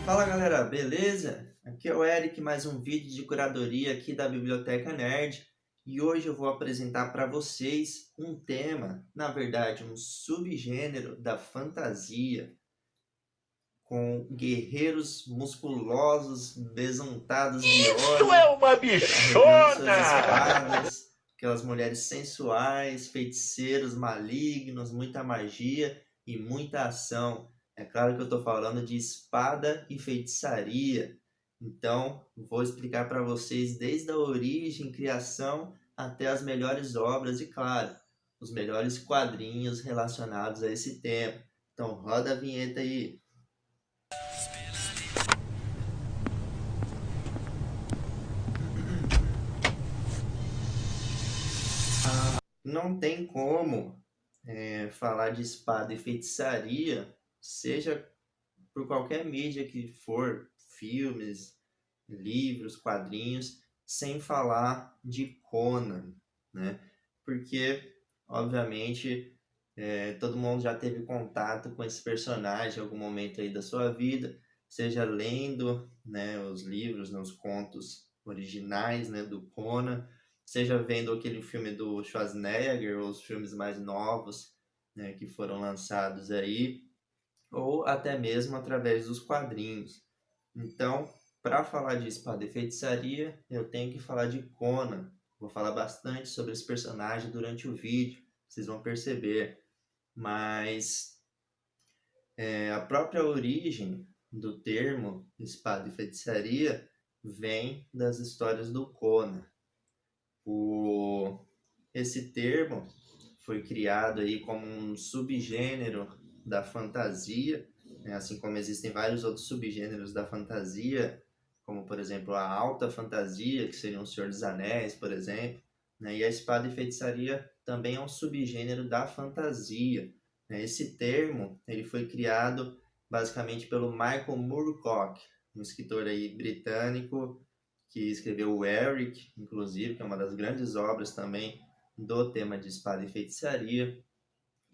Fala galera, beleza? Aqui é o Eric, mais um vídeo de curadoria aqui da Biblioteca Nerd e hoje eu vou apresentar para vocês um tema, na verdade um subgênero da fantasia, com guerreiros musculosos, besuntados de Isso é óleo, uma carregando suas bichona! espadas, aquelas mulheres sensuais, feiticeiros malignos, muita magia e muita ação. É claro que eu estou falando de espada e feitiçaria. Então, vou explicar para vocês desde a origem, criação, até as melhores obras e, claro, os melhores quadrinhos relacionados a esse tema. Então, roda a vinheta aí. Não tem como falar de espada e feitiçaria, seja por qualquer mídia que for, filmes, livros, quadrinhos, sem falar de Conan, né? Porque, obviamente, todo mundo já teve contato com esse personagem em algum momento aí da sua vida, seja lendo, né, os livros, né, os contos originais, né, do Conan, seja vendo aquele filme do Schwarzenegger ou os filmes mais novos, né, que foram lançados aí, ou até mesmo através dos quadrinhos. Então, para falar de espada e feitiçaria, eu tenho que falar de Conan. Vou falar bastante sobre esse personagem durante o vídeo, vocês vão perceber. Mas a própria origem do termo espada e feitiçaria vem das histórias do Conan. Esse termo foi criado aí como um subgênero da fantasia, né? Assim como existem vários outros subgêneros da fantasia, como por exemplo a alta fantasia, que seria o Senhor dos Anéis, por exemplo, né? E a espada e feitiçaria também é um subgênero da fantasia, né? Esse termo ele foi criado basicamente pelo Michael Moorcock, um escritor aí britânico que escreveu o Eric, inclusive, que é uma das grandes obras também do tema de espada e feitiçaria.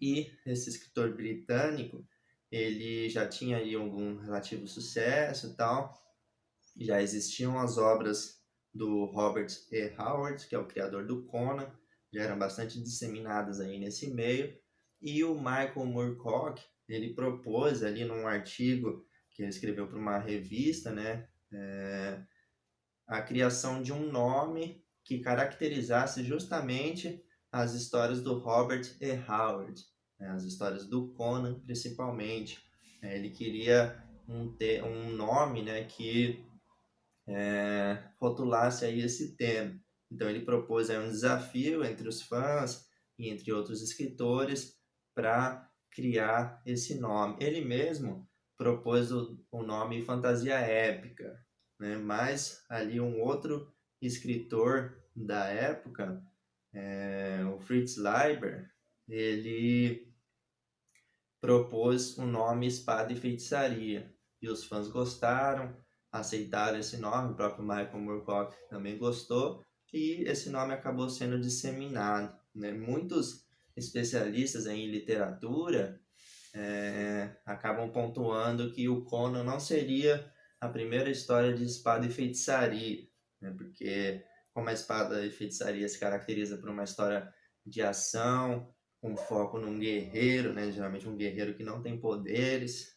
E esse escritor britânico, ele já tinha aí algum relativo sucesso e tal. Já existiam as obras do Robert E. Howard, que é o criador do Conan, já eram bastante disseminadas aí nesse meio. E o Michael Moorcock, ele propôs ali num artigo que ele escreveu para uma revista, né, a criação de um nome que caracterizasse justamente as histórias do Robert E. Howard, né, as histórias do Conan principalmente. Ele queria um nome, né, que rotulasse aí esse tema. Então ele propôs aí um desafio entre os fãs e entre outros escritores para criar esse nome. Ele mesmo propôs o nome Fantasia Épica, né? Mas ali um outro escritor da época, o Fritz Leiber, ele propôs o nome Espada e Feitiçaria. E os fãs gostaram, aceitaram esse nome, o próprio Michael Moorcock também gostou, e esse nome acabou sendo disseminado, né? Muitos especialistas em literatura acabam pontuando que o Conan não seria a primeira história de espada e feitiçaria, né? Porque como a espada e feitiçaria se caracteriza por uma história de ação, com foco num guerreiro, né? Geralmente um guerreiro que não tem poderes,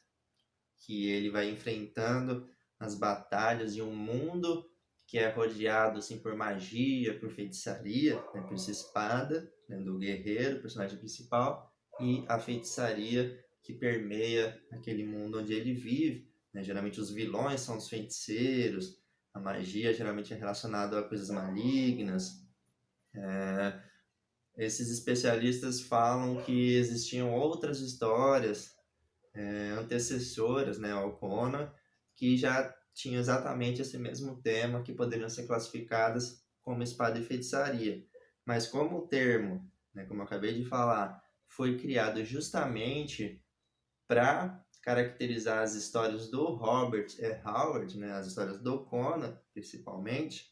que ele vai enfrentando as batalhas de um mundo que é rodeado assim por magia, por feitiçaria, né? Por essa espada, né? Do guerreiro, personagem principal, e a feitiçaria que permeia aquele mundo onde ele vive, né? Geralmente os vilões são os feiticeiros, a magia geralmente é relacionada a coisas malignas. Esses especialistas falam que existiam outras histórias antecessoras, né, ao Conan, que já tinham exatamente esse mesmo tema, que poderiam ser classificadas como espada e feitiçaria. Mas como o termo, né, como eu acabei de falar, foi criado justamente para caracterizar as histórias do Robert E. Howard, né, as histórias do Conan, principalmente,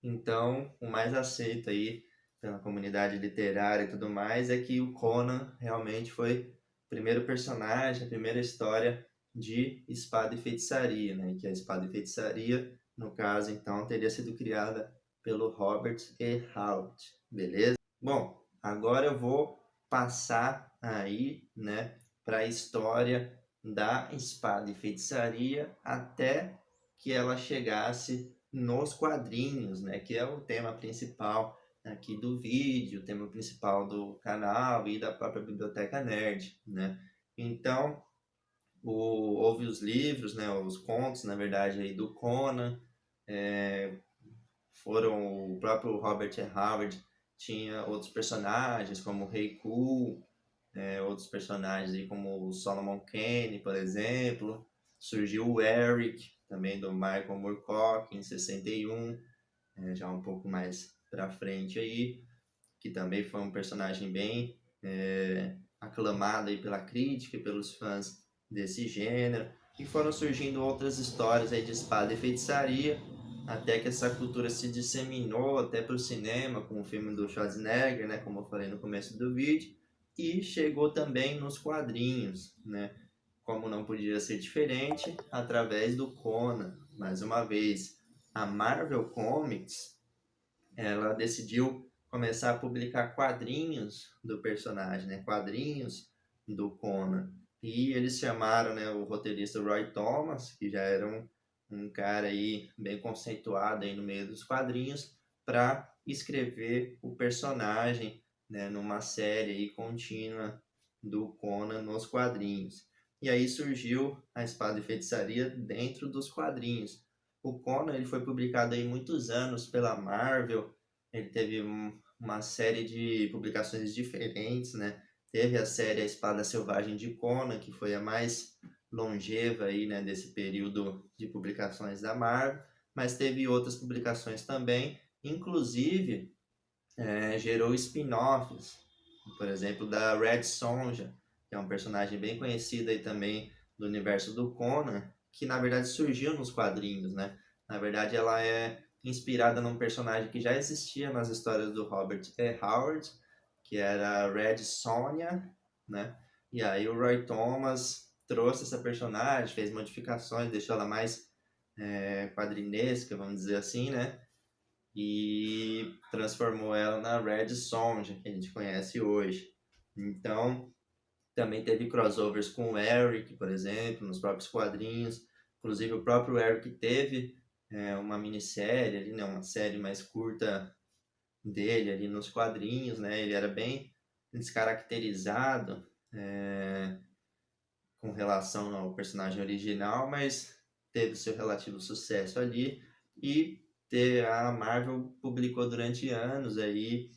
então o mais aceito aí pela comunidade literária e tudo mais é que o Conan realmente foi o primeiro personagem, a primeira história de espada e feitiçaria, né? Que a espada e feitiçaria, no caso, então, teria sido criada pelo Robert E. Howard, beleza? Bom, agora eu vou passar aí, né, para a história da espada e feitiçaria até que ela chegasse nos quadrinhos, né, que é o tema principal aqui do vídeo, o tema principal do canal e da própria Biblioteca Nerd, né? Então, houve os livros, né, os contos, na verdade, aí do Conan, foram o próprio Robert E. Howard, tinha outros personagens como o Rei Cool, outros personagens aí como o Solomon Kane, por exemplo. Surgiu o Eric, também do Michael Moorcock, em 61, já um pouco mais pra frente aí, que também foi um personagem bem aclamado aí pela crítica e pelos fãs desse gênero. E foram surgindo outras histórias aí de espada e feitiçaria, até que essa cultura se disseminou até para o cinema, com o filme do Schwarzenegger, né, como eu falei no começo do vídeo, e chegou também nos quadrinhos, né, como não podia ser diferente, através do Conan. Mais uma vez, a Marvel Comics, ela decidiu começar a publicar quadrinhos do personagem, né, quadrinhos do Conan. E eles chamaram, né, o roteirista Roy Thomas, que já era um cara aí bem conceituado aí no meio dos quadrinhos, para escrever o personagem, né, numa série aí contínua do Conan nos quadrinhos. E aí surgiu a Espada e Feitiçaria dentro dos quadrinhos. O Conan ele foi publicado aí muitos anos pela Marvel, ele teve uma série de publicações diferentes, né? Teve a série A Espada Selvagem de Conan, que foi a mais longeva aí, né, desse período de publicações da Marvel, mas teve outras publicações também, inclusive gerou spin-offs, por exemplo, da Red Sonja, que é um personagem bem conhecido aí também do universo do Conan, que na verdade surgiu nos quadrinhos, né? Na verdade, ela é inspirada num personagem que já existia nas histórias do Robert E. Howard, que era a Red Sonja, né? E aí o Roy Thomas trouxe essa personagem, fez modificações, deixou ela mais quadrinesca, vamos dizer assim, né? E transformou ela na Red Sonja, que a gente conhece hoje. Então, também teve crossovers com o Eric, por exemplo, nos próprios quadrinhos. Inclusive, o próprio Eric teve uma minissérie ali, né, uma série mais curta dele ali nos quadrinhos, né? Ele era bem descaracterizado com relação ao personagem original, mas teve seu relativo sucesso ali. E a Marvel publicou durante anos aí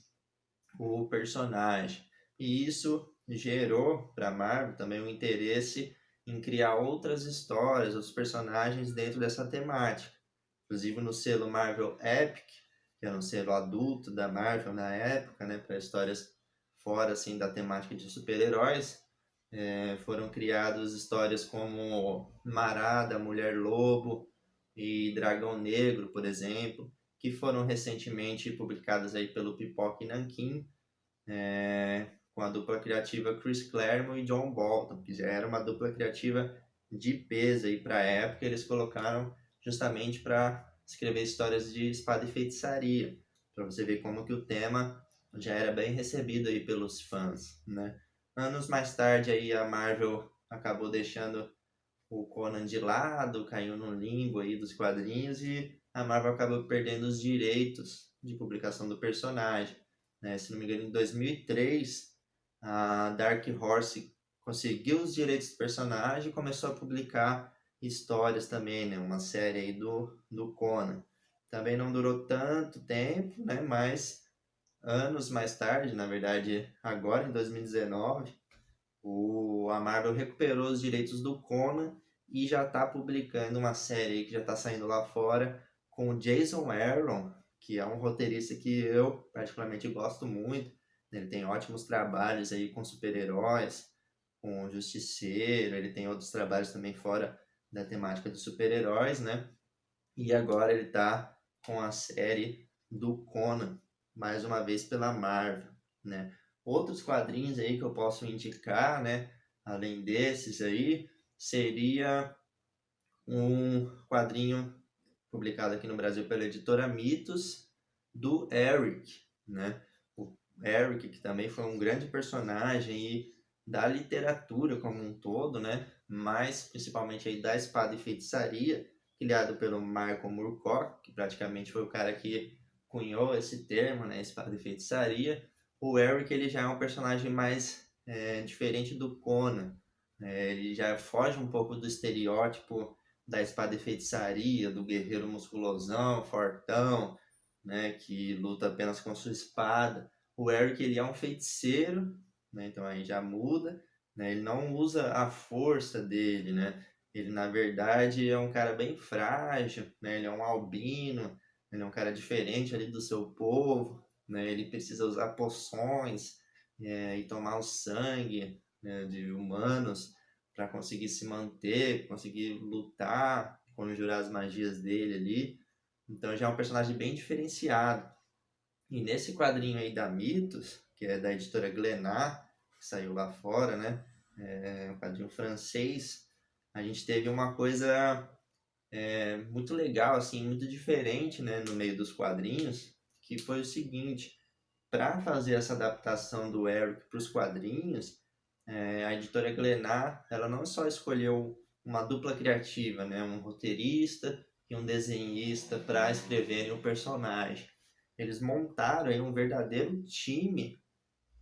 o personagem. E isso gerou para a Marvel também um interesse em criar outras histórias, outros personagens dentro dessa temática. Inclusive no selo Marvel Epic, que era um selo adulto da Marvel na época, né, para histórias fora assim da temática de super-heróis, foram criadas histórias como Marada, Mulher Lobo e Dragão Negro, por exemplo, que foram recentemente publicadas aí pelo Pipoca e Nanquim, com a dupla criativa Chris Claremont e John Bolton, que já era uma dupla criativa de peso aí para a época. Eles colocaram justamente para escrever histórias de espada e feitiçaria, para você ver como que o tema já era bem recebido aí pelos fãs, né? Anos mais tarde aí a Marvel acabou deixando o Conan de lado, caiu no limbo aí dos quadrinhos e a Marvel acabou perdendo os direitos de publicação do personagem, né? Se não me engano, em 2003, a Dark Horse conseguiu os direitos do personagem e começou a publicar histórias também, né? Uma série aí do Conan. Também não durou tanto tempo, né? Mas anos mais tarde, na verdade, agora em 2019, a Marvel recuperou os direitos do Conan e já está publicando uma série que já está saindo lá fora com o Jason Aaron, que é um roteirista que eu particularmente gosto muito. Ele tem ótimos trabalhos aí com super-heróis, com o Justiceiro, ele tem outros trabalhos também fora da temática dos super-heróis, né? E agora ele está com a série do Conan, mais uma vez pela Marvel, né? Outros quadrinhos aí que eu posso indicar, né? Além desses aí, seria um quadrinho publicado aqui no Brasil pela editora Mitos, do Eric, né? O Eric, que também foi um grande personagem e da literatura como um todo, né? Mas principalmente aí da espada e feitiçaria, criado pelo Michael Moorcock, que praticamente foi o cara que cunhou esse termo, né? Espada e feitiçaria. O Eric, ele já é um personagem mais diferente do Conan. Ele já foge um pouco do estereótipo da espada e feitiçaria, do guerreiro musculosão, fortão, né, que luta apenas com sua espada. O Eric, ele é um feiticeiro, né, então aí já muda, né, ele não usa a força dele, né, ele na verdade é um cara bem frágil, né, ele é um albino, ele é um cara diferente ali do seu povo, né, ele precisa usar poções e tomar o sangue, né, de humanos para conseguir se manter, conseguir lutar, conjurar as magias dele ali. Então já é um personagem bem diferenciado. E nesse quadrinho aí da Mitos, que é da editora Glénat, que saiu lá fora, né? É um quadrinho francês. A gente teve uma coisa muito legal, assim, muito diferente, né, no meio dos quadrinhos, que foi o seguinte: para fazer essa adaptação do Eric para os quadrinhos, a editora Glénat, ela não só escolheu uma dupla criativa, né, um roteirista e um desenhista para escreverem o personagem. Eles montaram aí um verdadeiro time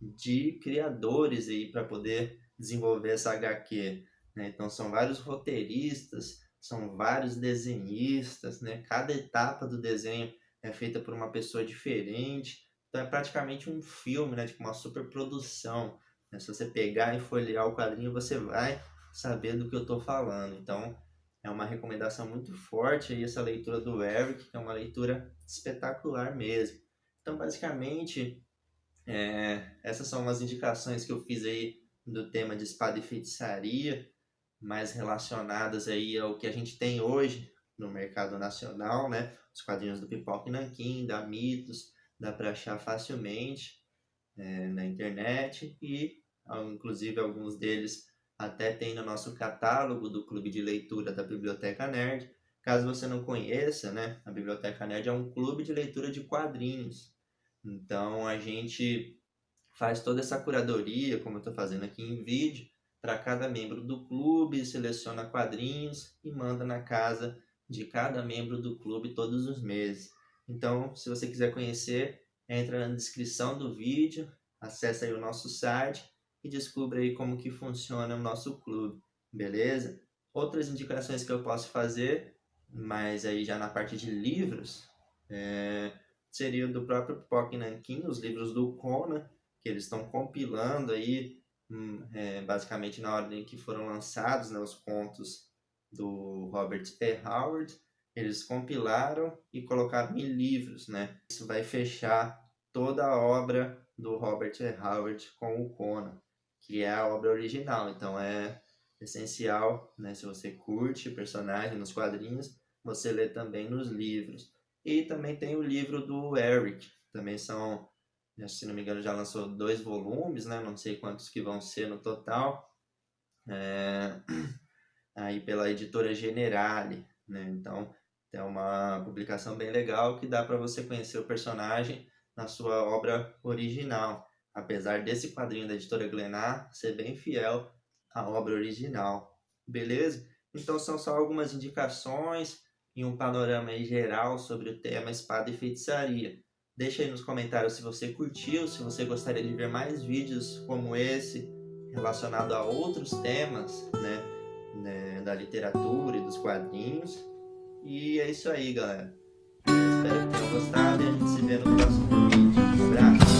de criadores aí para poder desenvolver essa HQ, né? Então são vários roteiristas, são vários desenhistas, né? Cada etapa do desenho é feita por uma pessoa diferente. Então é praticamente um filme, né? Tipo uma superprodução, né? Se você pegar e folhear o quadrinho, você vai saber do que eu estou falando. Então é uma recomendação muito forte aí essa leitura do Eric, que é uma leitura espetacular mesmo. Então basicamente essas são umas indicações que eu fiz aí do tema de espada e feitiçaria, mais relacionadas aí ao que a gente tem hoje no mercado nacional, né? Os quadrinhos do Pipoca e Nanquim, da Mitos, dá para achar facilmente na internet e, inclusive, alguns deles até tem no nosso catálogo do Clube de Leitura da Biblioteca Nerd. Caso você não conheça, né? A Biblioteca Nerd é um clube de leitura de quadrinhos. Então a gente faz toda essa curadoria, como eu estou fazendo aqui em vídeo, para cada membro do clube, seleciona quadrinhos e manda na casa de cada membro do clube todos os meses. Então, se você quiser conhecer, entra na descrição do vídeo, acessa aí o nosso site e descubra aí como que funciona o nosso clube, beleza? Outras indicações que eu posso fazer, mas aí já na parte de livros, seria do próprio Pipoca e Nanquim, os livros do Conan, que eles estão compilando aí, basicamente na ordem que foram lançados, né, os contos do Robert E. Howard, eles compilaram e colocaram em livros, né? Isso vai fechar toda a obra do Robert E. Howard com o Conan, que é a obra original. Então é essencial, né, se você curte personagem nos quadrinhos, você lê também nos livros. E também tem o livro do Eric, também são, se não me engano, já lançou 2 volumes, né? Não sei quantos que vão ser no total, aí pela editora Generale, né? Então é uma publicação bem legal que dá para você conhecer o personagem na sua obra original, apesar desse quadrinho da editora Glénat ser bem fiel à obra original, beleza? Então são só algumas indicações e um panorama aí geral sobre o tema espada e feitiçaria. Deixa aí nos comentários se você curtiu, se você gostaria de ver mais vídeos como esse, relacionado a outros temas, né, da literatura e dos quadrinhos. E é isso aí, galera. Espero que tenham gostado e a gente se vê no próximo vídeo. Um abraço!